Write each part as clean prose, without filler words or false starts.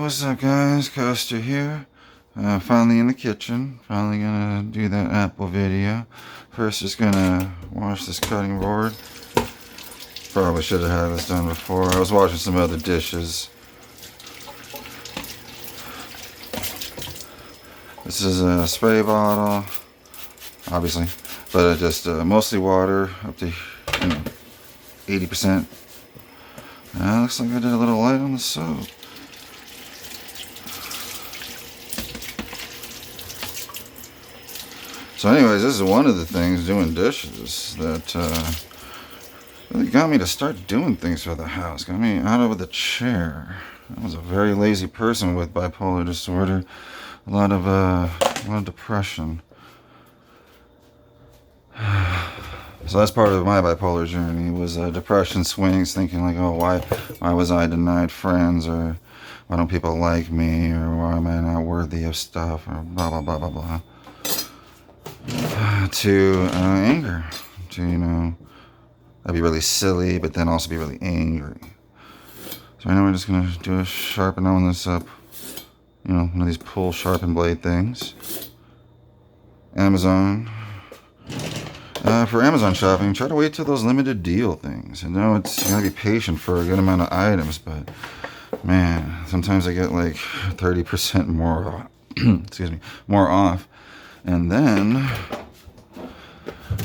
what's up guys, Coast3r here. Finally in the kitchen. Finally gonna do that apple video. First just gonna wash this cutting board. Probably should have had this done before. I was washing some other dishes. This is a spray bottle, obviously, but just mostly water, up to 80%. Looks like I did a little light on the soap. So anyways, this is one of the things, doing dishes, that really got me to start doing things for the house. Got me out of the chair. I was a very lazy person with bipolar disorder. A lot of depression. So that's part of my bipolar journey, was depression swings, thinking like, oh, why was I denied friends, or why don't people like me, or why am I not worthy of stuff, or blah, blah, blah, blah, blah. To anger, to, I'd be really silly, but then also be really angry. So I know we're just going to do a sharpen on this up, one of these pull sharpen blade things. Amazon. For Amazon shopping, try to wait till those limited deal things. I know you gotta be patient for a good amount of items, but man, sometimes I get like 30% more, excuse me, more off. And then,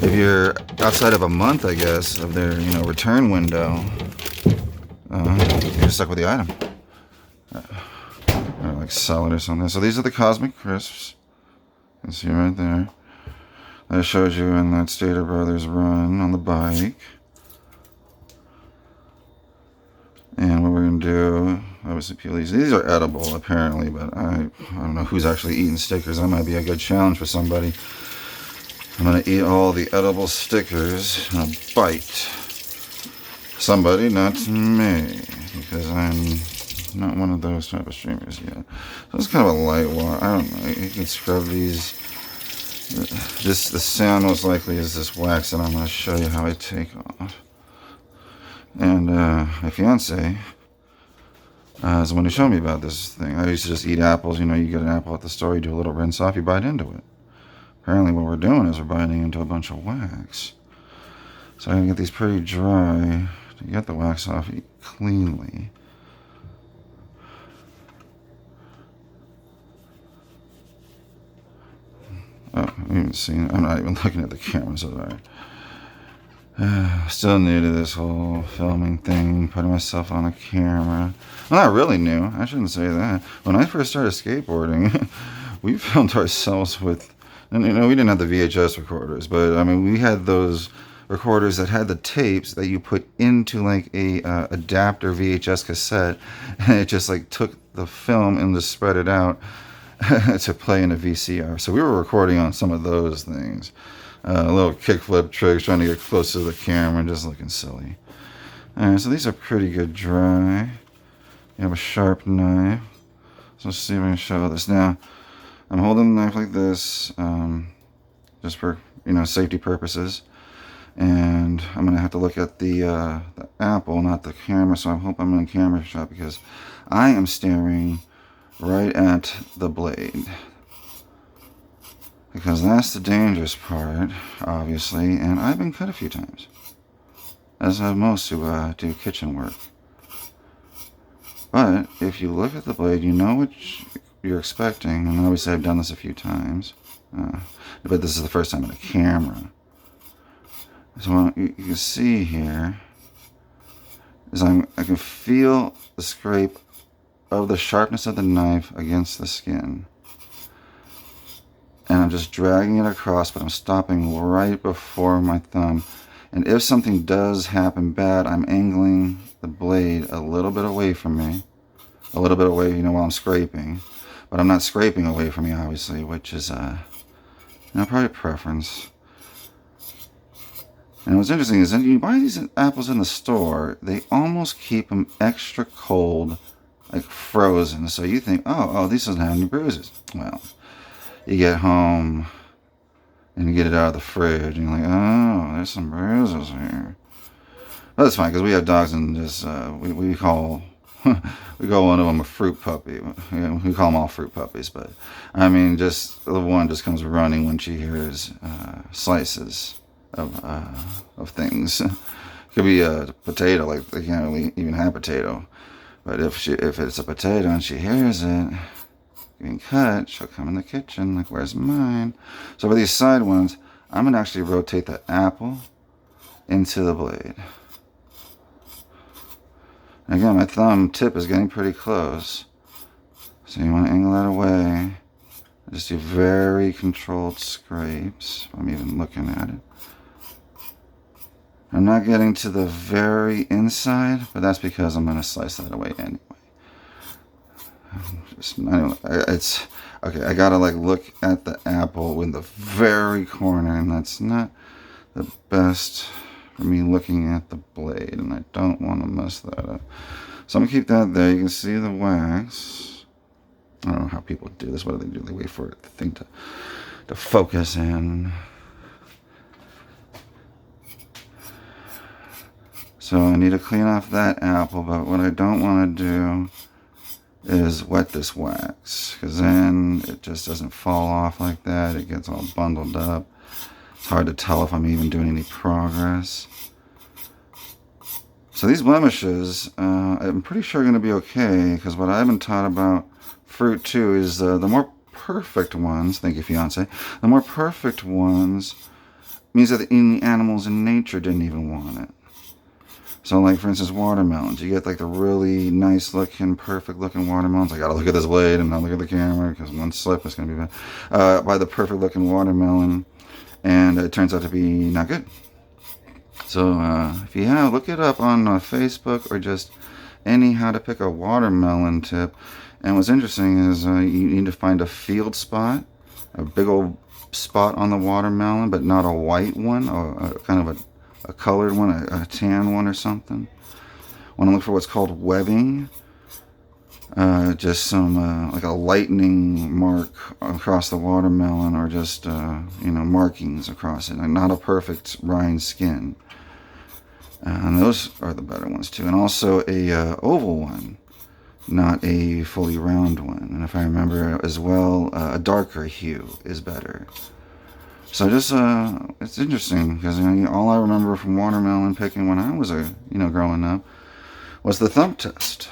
if you're outside of a month, I guess, of their, return window, you're stuck with the item. Or like sell it or something. So these are the Cosmic Crisps. You can see right there. I showed you in that Stater Brothers run on the bike. And what we're going to do, obviously peel these. These are edible, apparently, but I don't know who's actually eating stickers. That might be a good challenge for somebody. I'm going to eat all the edible stickers in a bite. Somebody, not me, because I'm not one of those type of streamers yet. So it's kind of a light one. I don't know. You can scrub these. The sound most likely is this wax, and I'm going to show you how I take off. And my fiance is the one who showed me about this thing. I used to just eat apples. You get an apple at the store, you do a little rinse off, you bite into it. Apparently what we're doing is we're biting into a bunch of wax. So I'm going to get these pretty dry to get the wax off cleanly. Oh, I haven't seen. I'm not even looking at the camera, so alright. Still new to this whole filming thing, putting myself on a camera. Well, not really new. I shouldn't say that. When I first started skateboarding, we filmed ourselves with, and we didn't have the VHS recorders, but I mean, we had those recorders that had the tapes that you put into like a adapter VHS cassette, and it just like took the film and just spread it out to play in a VCR. So we were recording on some of those things. Little kickflip tricks, trying to get close to the camera, just looking silly. Alright, so these are pretty good dry. You have a sharp knife. So let's see if I can show this. Now, I'm holding the knife like this, just for, safety purposes. And I'm going to have to look at the apple, not the camera, so I hope I'm in a camera shot, because I am staring right at the blade, because that's the dangerous part, obviously, and I've been cut a few times, as have most who do kitchen work. But if you look at the blade, you know what you're expecting, and obviously I've done this a few times, but this is the first time in a camera. So what you can see here is I can feel the scrape of the sharpness of the knife against the skin, and I'm just dragging it across, but I'm stopping right before my thumb. And if something does happen bad, I'm angling the blade a little bit away from me, a little bit away, while I'm scraping, but I'm not scraping away from me, obviously, which is probably a preference. And what's interesting is that you buy these apples in the store, they almost keep them extra cold, like frozen, so you think, oh, these doesn't have any bruises. Well, you get home and you get it out of the fridge, and you're like, oh, there's some bruises here. But that's fine, because we have dogs, and just we call we call one of them a fruit puppy. We call them all fruit puppies, but I mean, just the one just comes running when she hears slices of things. Could be a potato, like they can't really even have potato. But if it's a potato and she hears it getting cut, she'll come in the kitchen, like, where's mine? So for these side ones, I'm going to actually rotate the apple into the blade. And again, my thumb tip is getting pretty close. So you want to angle that away. Just do very controlled scrapes. I'm even looking at it. I'm not getting to the very inside, but that's because I'm going to slice that away anyway. It's okay. I gotta like look at the apple in the very corner, and that's not the best for me looking at the blade, and I don't want to mess that up. So I'm gonna keep that there. You can see the wax. I don't know how people do this. What do? They wait for the thing to focus in. So I need to clean off that apple, but what I don't want to do is wet this wax, because then it just doesn't fall off like that. It gets all bundled up. It's hard to tell if I'm even doing any progress. So these blemishes, I'm pretty sure are going to be okay, because what I've been taught about fruit too is the more perfect ones, thank you fiance, the more perfect ones means that the animals in nature didn't even want it. So like, for instance, watermelons. You get like the really nice looking, perfect looking watermelons. I gotta look at this blade and not look at the camera, because one slip is gonna be bad. By the perfect looking watermelon, and it turns out to be not good. So if you have, look it up on Facebook, or just any how to pick a watermelon tip. And what's interesting is you need to find a field spot, a big old spot on the watermelon, but not a white one, or kind of a colored one, a tan one or something. Want to look for what's called webbing. Just some, like a lightning mark across the watermelon, or just, markings across it. And not a perfect rind skin. And those are the better ones too. And also a oval one, not a fully round one. And if I remember as well, a darker hue is better. So just, it's interesting, because all I remember from watermelon picking when I was growing up was the thumb test.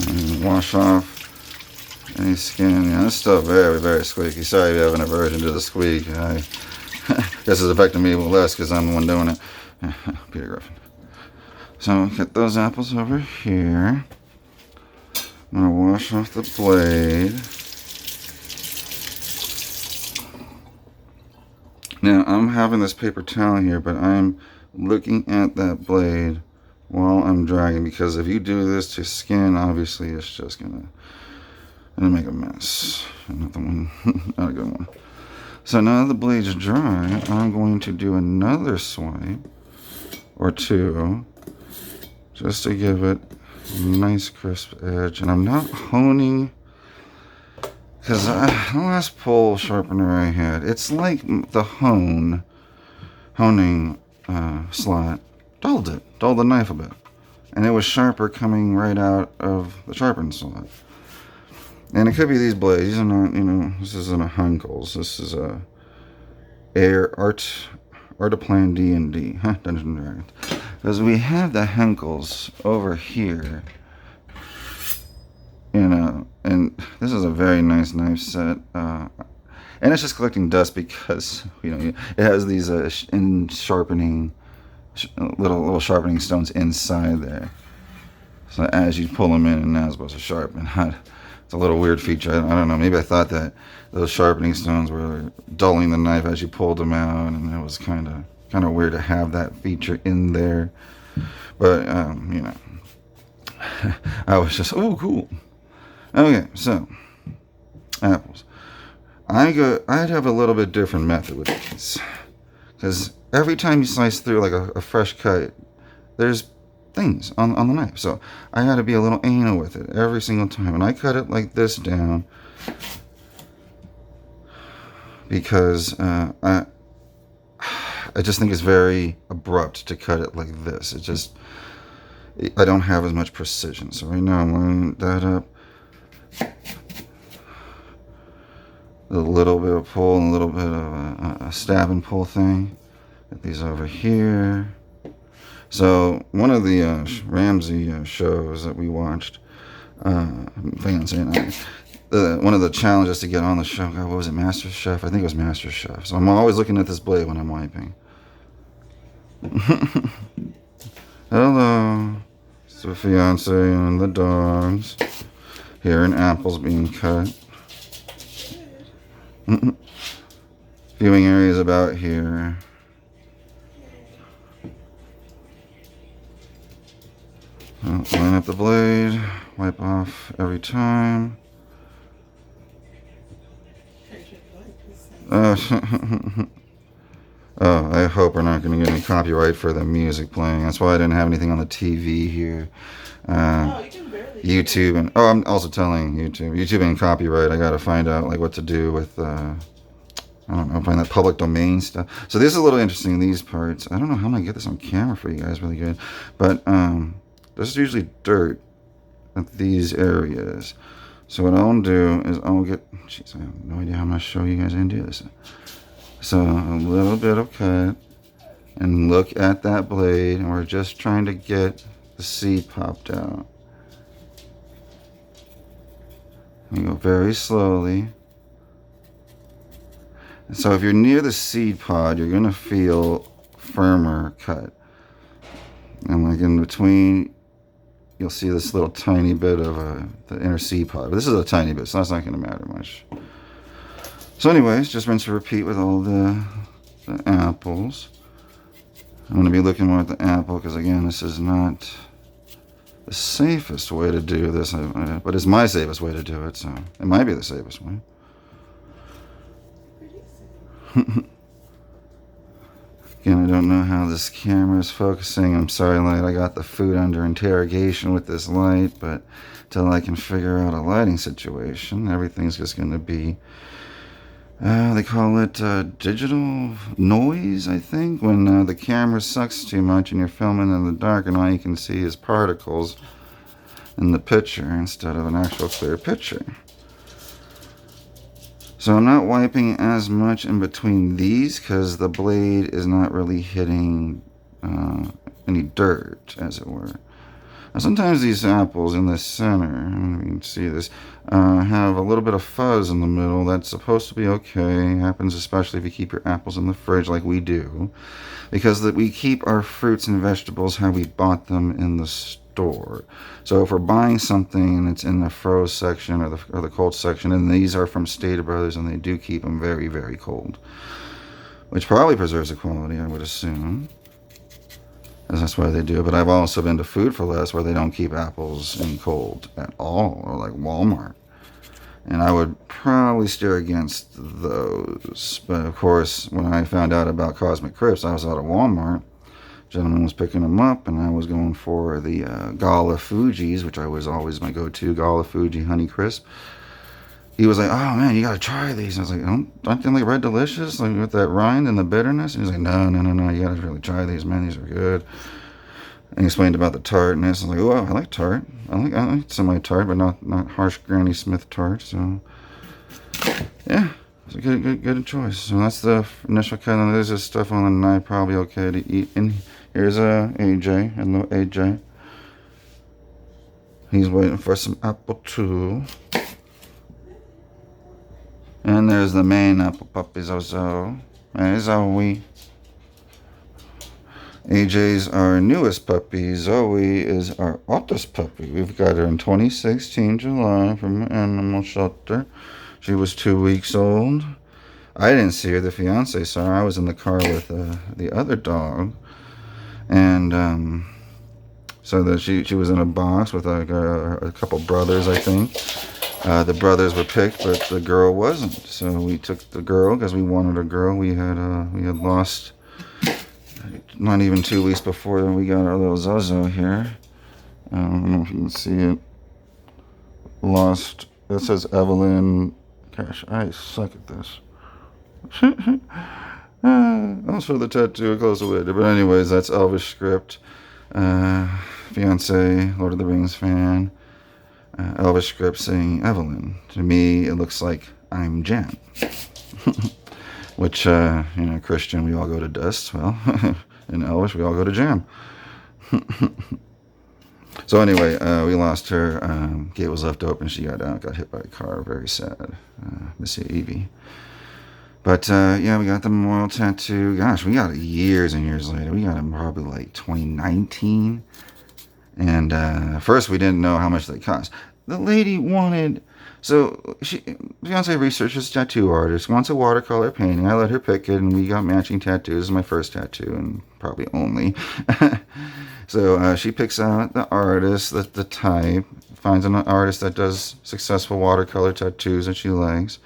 And wash off any skin. Yeah, it's still very, very squeaky. Sorry if you have an aversion to the squeak. I guess it's affecting me a little less because I'm the one doing it. Peter Griffin. So get those apples over here. I'm going to wash off the blade. Now, I'm having this paper towel here, but I'm looking at that blade while I'm dragging, because if you do this to skin, obviously it's just gonna make a mess. Not the one, not a good one. So now that the blade's dry, I'm going to do another swipe or two, just to give it a nice crisp edge. And I'm not honing, because the last pole sharpener I had, it's like the honing slot dulled the knife a bit. And it was sharper coming right out of the sharpened slot. And it could be these blades. These are not, this isn't a Hunkles. This is a Artiplan D&D, Dungeons and Dragons. Because we have the Henkels over here. And this is a very nice knife set. And it's just collecting dust because, it has these little sharpening stones inside there. So as you pull them in, and now it's supposed to sharpen. It's a little weird feature. I don't know. Maybe I thought that those sharpening stones were dulling the knife as you pulled them out, and it was kind of weird to have that feature in there. But I was just, oh, cool. Okay, so apples. I'd have a little bit different method with these, because every time you slice through like a fresh cut, there's things on the knife. So I had to be a little anal with it every single time, and I cut it like this down because I just think it's very abrupt to cut it like this. It just, I don't have as much precision. So right now I'm lining that up. A little bit of pull and a little bit of a stab and pull thing. Get these over here. So one of the Ramsey shows that we watched, fiance and I, one of the challenges to get on the show, God, what was it, Master Chef? I think it was Master Chef. So I'm always looking at this blade when I'm wiping. Hello. It's the fiance and the dogs. Hearing apples being cut. Viewing areas about here. Line up the blade. Wipe off every time. Oh, I hope we're not going to get any copyright for the music playing. That's why I didn't have anything on the TV here. YouTube and I'm also telling YouTube and copyright. I got to find out like what to do with I don't know, find that public domain stuff. So this is a little interesting. These parts. I don't know how I'm gonna get this on camera for you guys really good, but there's usually dirt at these areas. So what I'll do is I'll get. Jeez, I have no idea how I'm gonna show you guys how to do this. So a little bit of cut, and look at that blade, and we're just trying to get the seed popped out. You go very slowly. And so if you're near the seed pod, you're gonna feel firmer cut. And like in between, you'll see this little tiny bit of the inner seed pod. But this is a tiny bit, so that's not gonna matter much. So anyways, just rinse and repeat with all the apples. I'm going to be looking more at the apple because, again, this is not the safest way to do this. But it's my safest way to do it, so it might be the safest way. Again, I don't know how this camera is focusing. I'm sorry, light. I got the food under interrogation with this light, but until I can figure out a lighting situation, everything's just going to be... they call it digital noise, I think, when the camera sucks too much and you're filming in the dark and all you can see is particles in the picture instead of an actual clear picture. So I'm not wiping as much in between these because the blade is not really hitting any dirt, as it were. Now, sometimes these apples in the center, you can see this, have a little bit of fuzz in the middle. That's supposed to be okay. It happens especially if you keep your apples in the fridge like we do, because we keep our fruits and vegetables how we bought them in the store. So if we're buying something and it's in the froze section or the cold section, and these are from Stater Brothers, and they do keep them very, very cold, which probably preserves the quality, I would assume. That's why they do it. But I've also been to Food for Less where they don't keep apples in cold at all, or like Walmart. And I would probably steer against those. But of course, when I found out about Cosmic Crisps, I was out of Walmart. Gentleman was picking them up, and I was going for the Gala Fuji's, which I was always my go-to, Gala Fuji Honey Crisp. He was like, "Oh man, you gotta try these." And I was like, "Don't they like Red Delicious, like with that rind and the bitterness?" And he was like, No, you gotta really try these, man. These are good. And he explained about the tartness. I was like, "Oh, I like tart. I like semi-tart, but not harsh Granny Smith tart." So yeah, it's a good choice. So that's the initial cut. And there's this stuff on the knife, probably okay to eat. And here's AJ, hello AJ. He's waiting for some apple too. And there's the main apple puppy, Zozo. Hey, Zoe. AJ's our newest puppy. Zoe is our oldest puppy. We've got her in 2016, July, from an animal shelter. She was 2 weeks old. I didn't see her. The fiance saw her. I was in the car with the other dog. And so she was in a box with a couple brothers, I think. The brothers were picked, but the girl wasn't. So we took the girl because we wanted a girl. We had lost not even 2 weeks before we got our little Zozo here. I don't know if you can see it. Lost. It says Evelyn. Gosh, I suck at this. I'll show the tattoo close later. But anyways, that's Elvis script. fiance, Lord of the Rings fan. Elvis script saying Evelyn. To me, it looks like I'm Jan. Which, Christian, we all go to dust. Well, in Elvis, we all go to jam. So anyway, we lost her. Gate was left open. She got hit by a car. Very sad. Missy Evie. But, we got the memorial tattoo. Gosh, we got it years and years later. We got it probably like 2019. And first we didn't know how much they cost. The lady wanted... So, fiance researches tattoo artist, wants a watercolor painting. I let her pick it, and we got matching tattoos. This is my first tattoo, and probably only. So, she picks out the artist, the type, finds an artist that does successful watercolor tattoos that she likes.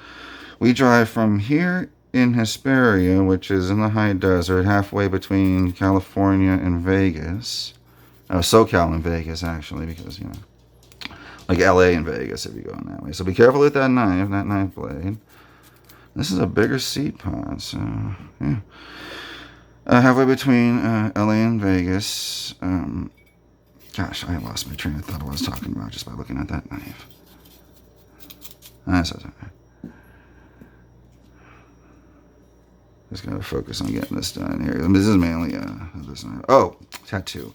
We drive from here in Hesperia, which is in the high desert, halfway between California and Vegas. SoCal and Vegas, actually, because, like LA and Vegas if you're going that way. So be careful with that knife blade. This is a bigger seat pod, so, yeah. Halfway between LA and Vegas. Gosh, I lost my train of thought of what I was talking about just by looking at that knife. That's okay. Just gotta focus on getting this done here. This is mainly this knife. Oh, tattoo.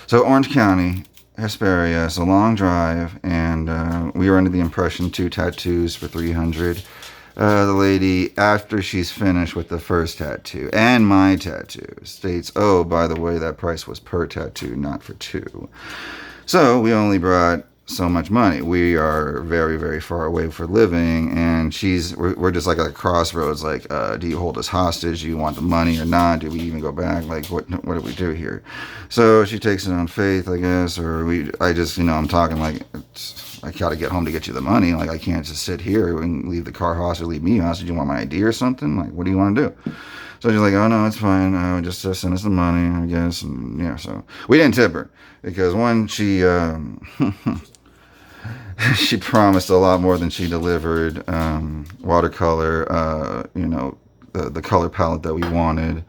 So Orange County, Hesperia, it's a long drive, and we were under the impression 2 tattoos for $300. The lady, after she's finished with the first tattoo and my tattoo, states, "Oh, by the way, that price was per tattoo, not for 2." So we only brought so much money. We are very, very far away for living, and we're just like at a crossroads. Like, do you hold us hostage? Do you want the money or not? Do we even go back? Like, what do we do here? So she takes it on faith, I guess, or I'm talking like, I gotta get home to get you the money. Like, I can't just sit here and leave the car hostage, leave me hostage. Do you want my ID or something? Like, what do you want to do? So she's like, "Oh, no, it's fine. Just send us the money, I guess." And yeah, so we didn't tip her because one, she she promised a lot more than she delivered. Watercolor, the color palette that we wanted.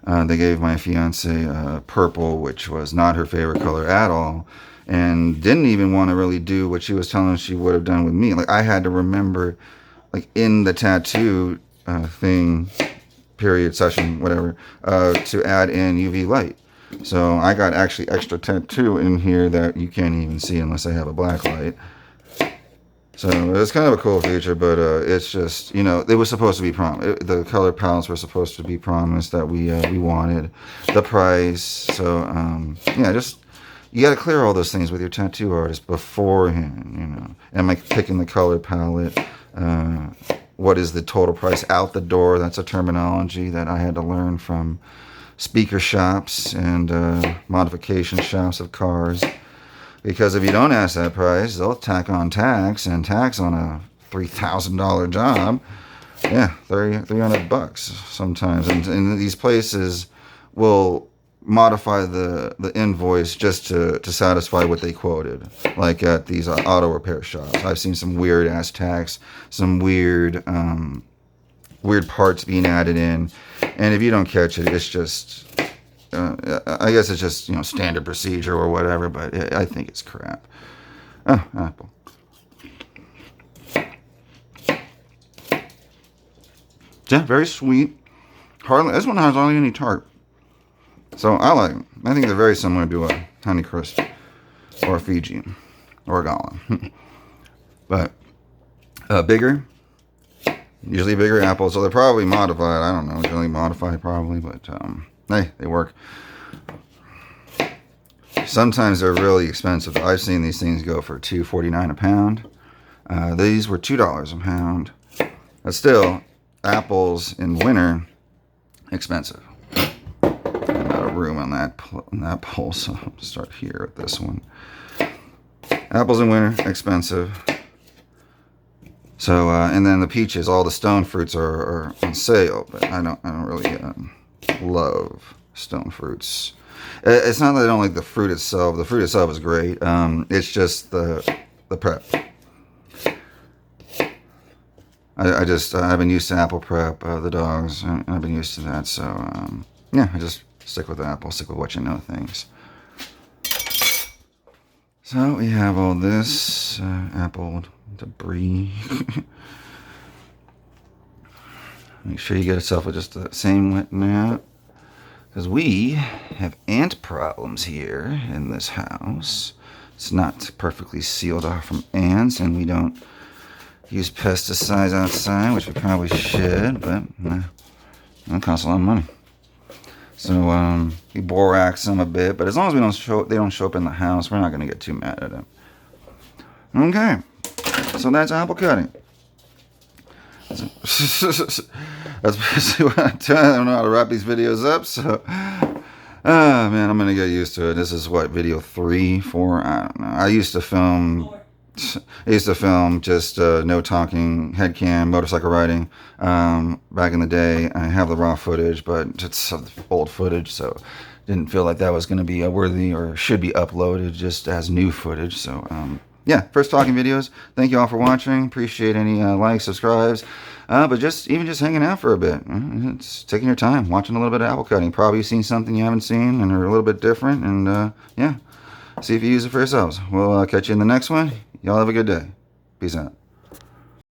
They gave my fiance purple, which was not her favorite color at all, and didn't even want to really do what she was telling us she would have done with me. Like, I had to remember, like, in the tattoo thing, period, session, whatever, to add in UV light. So I got actually extra tattoo in here that you can't even see unless I have a black light. So it's kind of a cool feature, but it's just, it was supposed to be promised. The color palettes were supposed to be promised that we wanted. The price. So, just, you got to clear all those things with your tattoo artist beforehand, Am I picking the color palette? What is the total price out the door? That's a terminology that I had to learn from speaker shops and modification shops of cars. Because if you don't ask that price, they'll tack on tax, and tax on a $3,000 job, yeah, $300 sometimes. And these places will modify the invoice just to satisfy what they quoted. Like at these auto repair shops, I've seen some weird ass tax, some weird parts being added in, and if you don't catch it, it's just. I guess it's just, standard procedure or whatever, but I think it's crap. Oh, apple. Yeah, very sweet. This one has hardly any tart. So I like them. I think they're very similar to a Honeycrisp or a Fiji or a Gala. But bigger. Usually bigger apples. So they're probably modified. I don't know. Generally modified probably, but hey, they work. Sometimes they're really expensive. I've seen these things go for $2.49 a pound. These were $2 a pound. But still, apples in winter, expensive. I'm out of room on that pole, so I'll start here with this one. Apples in winter, expensive. So, and then the peaches, all the stone fruits are on sale, but I don't really love stone fruits. It's not that I don't like the fruit itself. The fruit itself is great. It's just the prep. I've been used to apple prep, the dogs, and I've been used to that. So, I just stick with the apple, stick with what you know things. So we have all this apple debris. Make sure you get yourself with just the same wet mat. Because we have ant problems here in this house. It's not perfectly sealed off from ants, and we don't use pesticides outside, which we probably should, but that costs a lot of money. So we borax them a bit, but as long as they don't show up in the house, we're not going to get too mad at them. Okay, so that's apple cutting. That's basically what I'm doing. I don't know how to wrap these videos up, so man, I'm gonna get used to it. This is what, video 3, 4, I don't know. I used to film just no talking, head cam, motorcycle riding back in the day. I have the raw footage, but it's old footage, so didn't feel like that was going to be worthy or should be uploaded just as new footage. So yeah, first talking videos. Thank you all for watching. Appreciate any likes, subscribes, but just hanging out for a bit. It's taking your time, watching a little bit of apple cutting. Probably seen something you haven't seen and are a little bit different, and yeah, see if you use it for yourselves. We'll catch you in the next one. Y'all have a good day. Peace out.